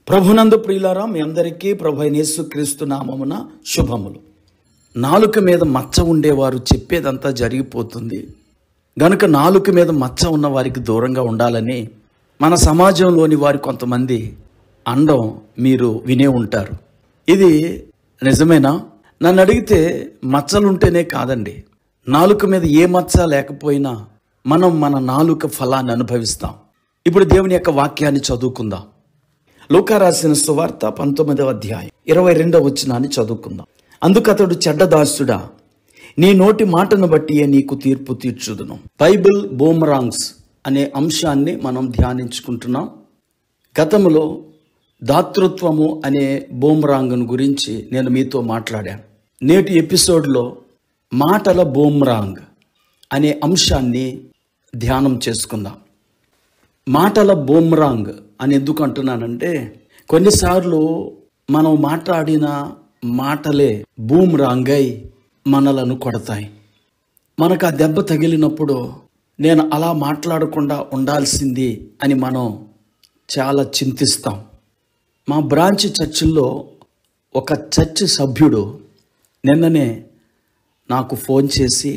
ప్రభునందు ప్రియులారా, మీ అందరికీ ప్రభు అయిన యేసుక్రీస్తు నామమున శుభములు. నాలుక మీద మచ్చ ఉండేవారు చెప్పేదంతా జరిగిపోతుంది గనుక నాలుక మీద మచ్చ ఉన్న వారికి దూరంగా ఉండాలని మన సమాజంలోని వారి కొంతమంది అండం మీరు వినే ఉంటారు. ఇది నిజమేనా? నన్ను అడిగితే మచ్చలుంటేనే కాదండి, నాలుక మీద ఏ మచ్చ లేకపోయినా మనం మన నాలుక ఫలాన్ని అనుభవిస్తాం. ఇప్పుడు దేవుని యొక్క వాక్యాన్ని చదువుకుందాం. లూకా రాసిన సువార్త 19వ అధ్యాయం 22వ వచనాన్ని చదువుకుందాం. అందుకతడు, చెడ్డదాసుడా, నీ నోటి మాటను బట్టియే నీకు తీర్పు తీర్చుదును. బైబిల్ బూమరాంగ్స్ అనే అంశాన్ని మనం ధ్యానించుకుంటున్నాం. గతంలో దాతృత్వము అనే బూమరాంగ్ను గురించి నేను మీతో మాట్లాడాను. నేటి ఎపిసోడ్లో మాటల బూమరాంగ్ అనే అంశాన్ని ధ్యానం చేసుకుందాం. మాటల బూమరాంగ్ అని ఎందుకు అంటున్నానంటే, కొన్నిసార్లు మనం మాట్లాడిన మాటలే బూమరాంగ్ అయి మనలను కొడతాయి. మనకు ఆ దెబ్బ తగిలినప్పుడు నేను అలా మాట్లాడకుండా ఉండాల్సింది అని మనం చాలా చింతిస్తాం. మా బ్రాంచ్ చర్చిల్లో ఒక చర్చ్ సభ్యుడు నిన్ననే నాకు ఫోన్ చేసి,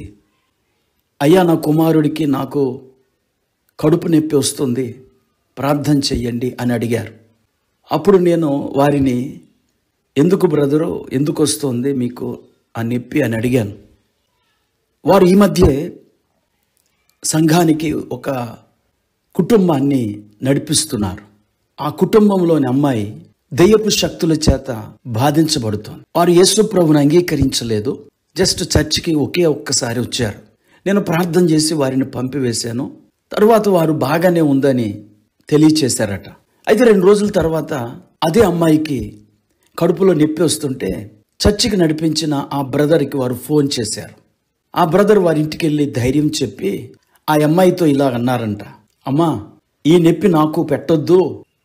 అయ్యా, నా కుమారుడికి నాకు కడుపు నొప్పి వస్తుంది, ప్రార్థన చెయ్యండి అని అడిగారు. అప్పుడు నేను వారిని, ఎందుకు బ్రదరు, ఎందుకు వస్తుంది మీకు ఆ నొప్పి అని అడిగాను. వారు ఈ మధ్య సంఘానికి ఒక కుటుంబాన్ని నడిపిస్తున్నారు. ఆ కుటుంబంలోని అమ్మాయి దెయ్యపు శక్తుల చేత బాధించబడుతోంది. వారు యేసు ప్రభువుని అంగీకరించలేదు, జస్ట్ చర్చికి ఒక్కసారి వచ్చారు. నేను ప్రార్థన చేసి వారిని పంపివేశాను. తర్వాత వారు బాగానే ఉందని తెలియచేశారట. అయితే 2 రోజుల తర్వాత అదే అమ్మాయికి కడుపులో నొప్పి వస్తుంటే చర్చికి నడిపించిన ఆ బ్రదర్కి వారు ఫోన్ చేశారు. ఆ బ్రదర్ వారి ఇంటికి వెళ్ళి ధైర్యం చెప్పి ఆ అమ్మాయితో ఇలా అన్నారంట, అమ్మా, ఈ నొప్పి నాకు పెట్టొద్దు,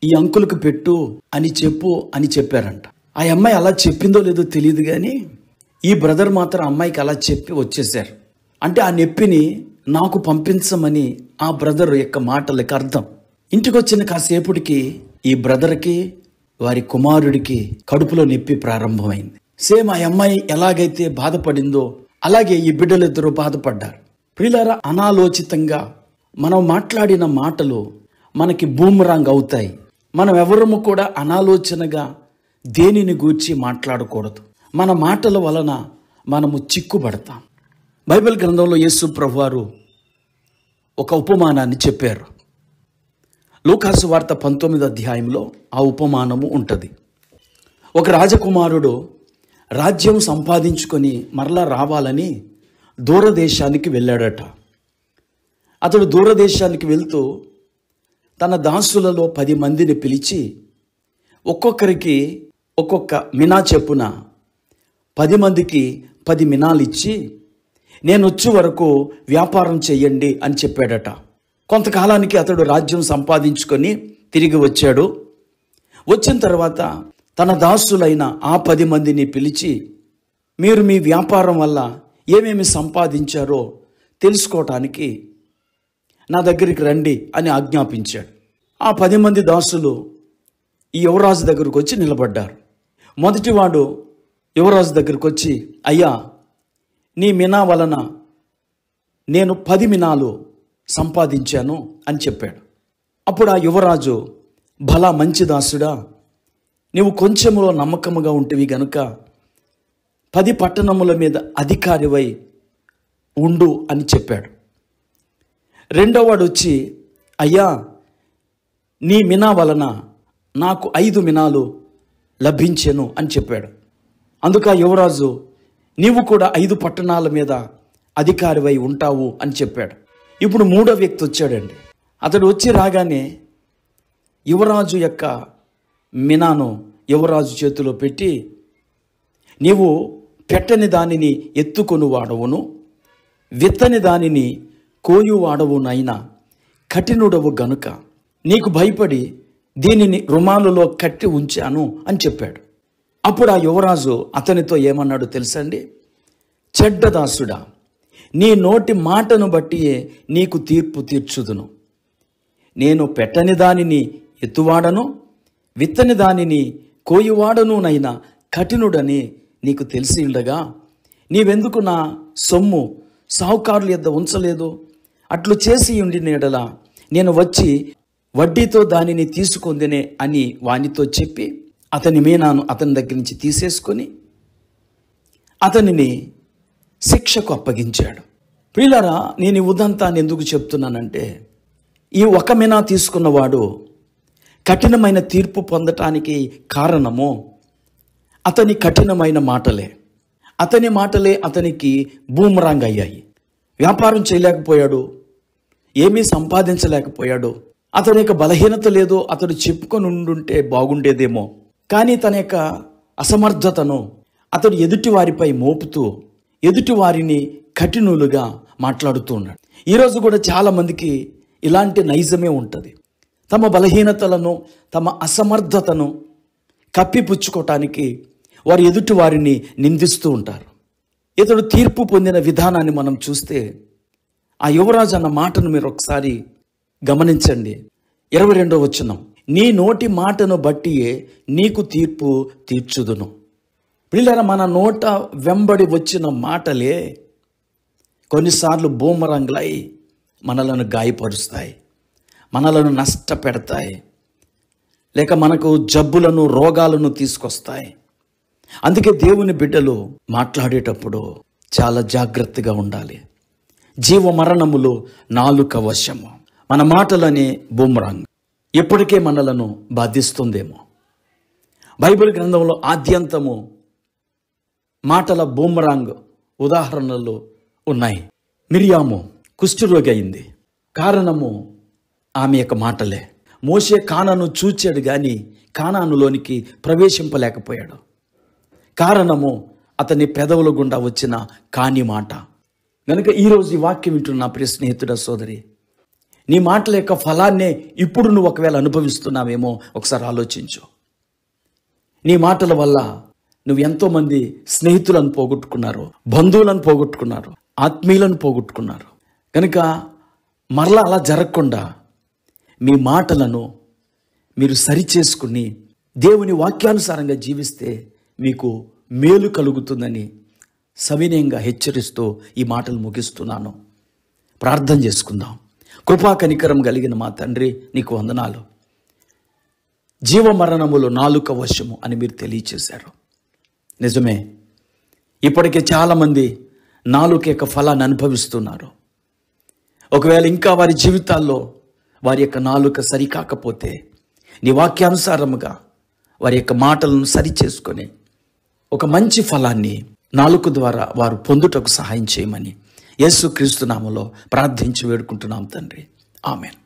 ఈ అంకులకు పెట్టు అని చెప్పు అని చెప్పారంట. ఆ అమ్మాయి అలా చెప్పిందో లేదో తెలియదు, కానీ ఈ బ్రదర్ మాత్రం అమ్మాయికి అలా చెప్పి వచ్చేసారు. అంటే ఆ నొప్పిని నాకు పంపించమని ఆ బ్రదర్ యొక్క మాటలకు అర్థం. ఇంటికి వచ్చిన కాసేపటికి ఈ బ్రదర్కి వారి కుమారుడికి కడుపులో నొప్పి ప్రారంభమైంది. సేమ్ ఆ అమ్మాయి ఎలాగైతే బాధపడిందో అలాగే ఈ బిడ్డలిద్దరూ బాధపడ్డారు. ప్రియులారా, అనాలోచితంగా మనం మాట్లాడిన మాటలు మనకి బూమరాంగ్ అవుతాయి. మనం ఎవరము కూడా అనాలోచనగా దేనిని గూర్చి మాట్లాడకూడదు. మన మాటల వలన మనము చిక్కుబడతాం. బైబిల్ గ్రంథంలో యేసు ప్రభువారు ఒక ఉపమానాన్ని చెప్పారు. లూకా సువార్త 19వ అధ్యాయంలో ఆ ఉపమానము ఉంటుంది. ఒక రాజకుమారుడు రాజ్యం సంపాదించుకొని మరలా రావాలని దూరదేశానికి వెళ్ళాడట. అతడు దూరదేశానికి వెళ్తూ తన దాసులలో 10 మందిని పిలిచి ఒక్కొక్కరికి ఒక్కొక్క మినా చెప్పున 10 మందికి 10 మినాలు ఇచ్చి, నేను వచ్చే వరకు వ్యాపారం చెయ్యండి అని చెప్పాడట. కొంతకాలానికి అతడు రాజ్యం సంపాదించుకొని తిరిగి వచ్చాడు. వచ్చిన తర్వాత తన దాసులైన ఆ 10 మందిని పిలిచి, మీరు మీ వ్యాపారం వల్ల ఏమేమి సంపాదించారో తెలుసుకోవటానికి నా దగ్గరికి రండి అని ఆజ్ఞాపించాడు. ఆ 10 మంది దాసులు ఈ యువరాజు దగ్గరకు వచ్చి నిలబడ్డారు. మొదటివాడు యువరాజు దగ్గరకు వచ్చి, అయ్యా, నీ మినా వలన నేను 10 మినాలు సంపాదించాను అని చెప్పాడు. అప్పుడు ఆ యువరాజు, భలా మంచి దాసుడా, నీవు కొంచెములో నమ్మకముగా ఉంటివి గనుక 10 పట్టణముల మీద అధికారివై ఉండు అని చెప్పాడు. రెండోవాడు వచ్చి, అయ్యా, నీ మినా వలన నాకు 5 మినాలు లభించెను అని చెప్పాడు. అందుకు ఆ యువరాజు, నీవు కూడా 5 పట్టణాల మీద అధికారివై ఉంటావు అని చెప్పాడు. ఇప్పుడు 3వ వ్యక్తి వచ్చాడండి. అతడు వచ్చి రాగానే యువరాజు యొక్క మినాను యువరాజు చేతిలో పెట్టి, నీవు పెట్టని దానిని ఎత్తుకొని వాడవును, విత్తని దానిని కోయువాడవునైనా కఠినుడవు గనుక నీకు భయపడి దీనిని రుమాలులో కట్టి ఉంచాను అని చెప్పాడు. అప్పుడు ఆ యువరాజు అతనితో ఏమన్నాడు తెలుసండి? చెడ్డదాసుడా, నీ నోటి మాటను బట్టియే నీకు తీర్పు తీర్చుదును. నేను పెట్టని దానిని ఎత్తువాడను, విత్తని దానిని కోయువాడనునైనా కఠినుడని నీకు తెలిసి ఉండగా నీవెందుకు నా సొమ్ము సాహుకారుల యొద్ద ఉంచలేదు? అట్లు చేసి ఉండిన యెడల నేను వచ్చి వడ్డీతో దానిని తీసుకొందినే అని వానితో చెప్పి అతని మీనాను అతని దగ్గర నుంచి తీసేసుకొని అతనిని శిక్షకు అప్పగించాడు. ప్రియులారా, నేను ఈ ఉదంతాన్ని ఎందుకు చెప్తున్నానంటే, ఈ ఒక మీనా తీసుకున్నవాడు కఠినమైన తీర్పు పొందటానికి కారణము అతని కఠినమైన మాటలే. అతని మాటలే అతనికి బూమరాంగ్ అయ్యాయి. వ్యాపారం చేయలేకపోయాడు, ఏమీ సంపాదించలేకపోయాడు. అతని యొక్క బలహీనత లేదో అతడు చెప్పుకొని ఉండుంటే బాగుండేదేమో. కానీ తన యొక్క అసమర్థతను అతడు ఎదుటి వారిపై మోపుతూ ఎదుటి వారిని కఠినులుగా మాట్లాడుతూ ఉన్నాడు. ఈరోజు కూడా చాలామందికి ఇలాంటి నైజమే ఉంటుంది. తమ బలహీనతలను, తమ అసమర్థతను కప్పిపుచ్చుకోవటానికి వారు ఎదుటి వారిని నిందిస్తూ ఉంటారు. ఇతడు తీర్పు పొందిన విధానాన్ని మనం చూస్తే, ఆ యువరాజు అన్న మాటను మీరు ఒకసారి గమనించండి. 22వ వచనం, నీ నోటి మాటను బట్టియే నీకు తీర్పు తీర్చుదును. పిల్లల, మన నోట వెంబడి వచ్చిన మాటలే కొన్నిసార్లు బూమరంగులై మనలను గాయపరుస్తాయి, మనలను నష్టపెడతాయి, లేక మనకు జబ్బులను, రోగాలను తీసుకొస్తాయి. అందుకే దేవుని బిడ్డలు మాట్లాడేటప్పుడు చాలా జాగ్రత్తగా ఉండాలి. జీవ మరణములు నాలుక వశము. మన మాటలనే బూమరాంగ్ ఎప్పటికే మనలను బాధిస్తుందేమో. బైబిల్ గ్రంథంలో ఆద్యంతము మాటల బూమరాంగ్ ఉదాహరణలు ఉన్నాయి. మిరియాము కుష్ఠరోగి అయింది, కారణము ఆమె యొక్క మాటలే. మోషే కానాను చూచాడు కానీ కానానులోనికి ప్రవేశింపలేకపోయాడు. కారణము అతని పెదవుల గుండా వచ్చిన కాని మాట. కనుక ఈరోజు ఈ వాక్యం వింటున్న ప్రియ స్నేహితుడ, సోదరి, నీ మాటల యొక్క ఫలాన్నే ఇప్పుడు నువ్వు ఒకవేళ అనుభవిస్తున్నావేమో ఒకసారి ఆలోచించు. నీ మాటల వల్ల నువ్వు ఎంతోమంది స్నేహితులను పోగొట్టుకున్నారు, బంధువులను పోగొట్టుకున్నారు, ఆత్మీయులను పోగొట్టుకున్నారు. కనుక మరలా అలా జరగకుండా మీ మాటలను మీరు సరిచేసుకుని దేవుని వాక్యానుసారంగా జీవిస్తే మీకు మేలు కలుగుతుందని సవినయంగా హెచ్చరిస్తూ ఈ మాటలు ముగిస్తున్నాను. ప్రార్థన చేసుకుందాం. కృపా కనికరం కలిగిన మా తండ్రి, నీకు వందనాలు. జీవ మరణములు నాలుక వశము అని మీరు తెలియచేశారు. నిజమే, ఇప్పటికే చాలామంది నాలుక యొక్క ఫలాన్ని అనుభవిస్తున్నారు. ఒకవేళ ఇంకా వారి జీవితాల్లో వారి యొక్క నాలుక సరికాకపోతే నీ వాక్యానుసారముగా వారి యొక్క మాటలను సరిచేసుకొని ఒక మంచి ఫలాన్ని నాలుక ద్వారా వారు పొందుటకు సహాయం చేయమని యేసుక్రీస్తు నామములో ప్రార్థించి వేడుకుంటున్నాం తండ్రి. ఆమేన్.